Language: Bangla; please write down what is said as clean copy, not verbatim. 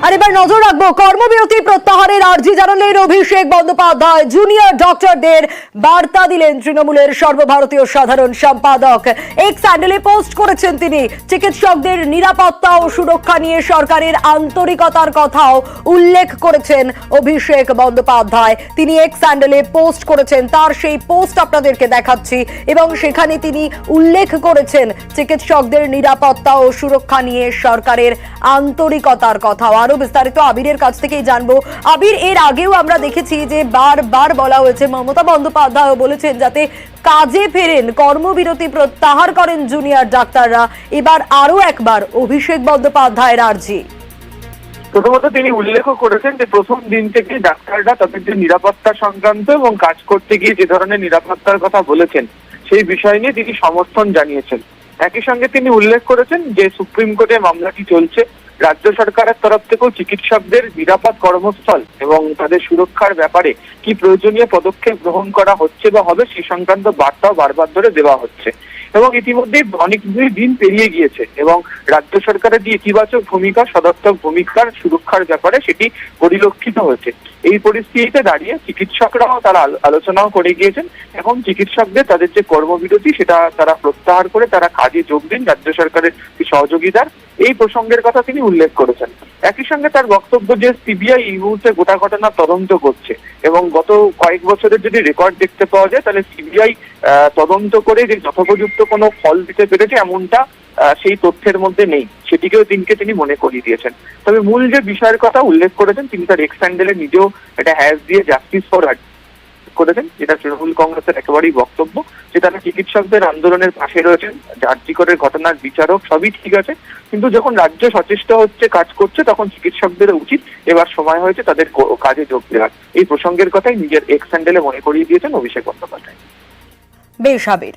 আর এবার নজর রাখবো কর্মবিরতি প্রত্যাহারের আর্জি জানালেন অভিষেক বন্দ্যোপাধ্যায়। জুনিয়র ডক্টরদের বার্তা দিলেন তৃণমূলের সর্বভারতীয় সাধারণ সম্পাদক। এক্স হ্যান্ডেলে পোস্ট করেছেন তিনি। চিকিৎসকদের নিরাপত্তা ও সুরক্ষা নিয়ে সরকারের আন্তরিকতার কথাও উল্লেখ করেছেন অভিষেক বন্দ্যোপাধ্যায়। তিনি এক্স হ্যান্ডেলে পোস্ট করেছেন, তার সেই পোস্ট আপনাদেরকে দেখাচ্ছি এবং সেখানে তিনি উল্লেখ করেছেন চিকিৎসকদের নিরাপত্তা ও সুরক্ষা নিয়ে সরকারের আন্তরিকতার কথা। আরো বিস্তারিত আবিরের কাছ থেকেই জানবো। আবির, এর আগেও আমরা দেখেছি যে বারবার বলা হয়েছে, মমতা বন্দ্যোপাধ্যায় বলেছেন যাতে কাজে ফেরেন, কর্মবিরতি প্রত্যাহার করেন জুনিয়র ডাক্তাররা। এবার আরো একবার অভিষেক বন্দ্যোপাধ্যায়ের আর্জি। প্রথমত তিনি উল্লেখ করেছেন যে প্রথম দিন থেকে ডাক্তাররা তাদের যে নিরাপত্তা সংক্রান্ত এবং কাজ করতে গিয়ে যে ধরনের নিরাপত্তার কথা বলেছেন সেই বিষয় নিয়ে তিনি সমর্থন জানিয়েছেন। একই সঙ্গে তিনি উল্লেখ করেছেন যে সুপ্রিম কোর্টে মামলাটি চলছে, রাজ্য সরকারের তরফ থেকেও চিকিৎসকদের নিরাপদ কর্মস্থল এবং তাদের সুরক্ষার ব্যাপারে কি প্রয়োজনীয় পদক্ষেপ গ্রহণ করা হচ্ছে বা হবে সেই সংক্রান্ত বার্তাও বারবার ধরে দেওয়া হচ্ছে। এবং ইতিমধ্যেই অনেক দিন পেরিয়ে গিয়েছে এবং রাজ্য সরকারের যে ইতিবাচক ভূমিকা, সদর্থক ভূমিকার সুরক্ষার ব্যাপারে সেটি পরিলক্ষিত হয়েছে। এই পরিস্থিতিতে দাঁড়িয়ে চিকিৎসকরাও তারা আলোচনাও করে গিয়েছেন। এখন চিকিৎসকদের তাদের যে কর্মবিরতি সেটা তারা প্রত্যাহার করে তারা কাজে যোগ দিন রাজ্য সরকারের সহযোগিতার, এই প্রসঙ্গের কথা তিনি উল্লেখ করেছেন। একই সঙ্গে তার বক্তব্য যে সিবিআই এই মুহূর্তে গোটা ঘটনা তদন্ত করছে এবং গত কয়েক বছরের যদি রেকর্ড দেখতে পাওয়া যায় তাহলে সিবিআই তদন্ত করে যে যথোপযুক্ত কোনো ফল দিতে পেরেছে এমনটা সেই তথ্যের মধ্যে নেই, সেটিকেও তিনি মনে করিয়ে দিয়েছেন। তবে মূল যে বিষয়ের কথা উল্লেখ করেছেন তিনি তার এক্স হ্যান্ডেলে নিজেও এটা হ্যাশ দিয়ে জাস্টিস ফর করেছেন, যেটা তৃণমূল কংগ্রেসের একেবারেই বক্তব্য যে তারা চিকিৎসকদের আন্দোলনের পাশে রয়েছেন, আরজিকরের ঘটনার বিচারক সবই ঠিক আছে, কিন্তু যখন রাজ্য সচেষ্ট হচ্ছে, কাজ করছে, তখন চিকিৎসকদের উচিত এবার সময় হয়েছে তাদের কাজে যোগ দেওয়ার। এই প্রসঙ্গের কথাই নিজের এক্স হ্যান্ডেলে মনে করিয়ে দিয়েছেন অভিষেক বন্দ্যোপাধ্যায়। বেশ আবির।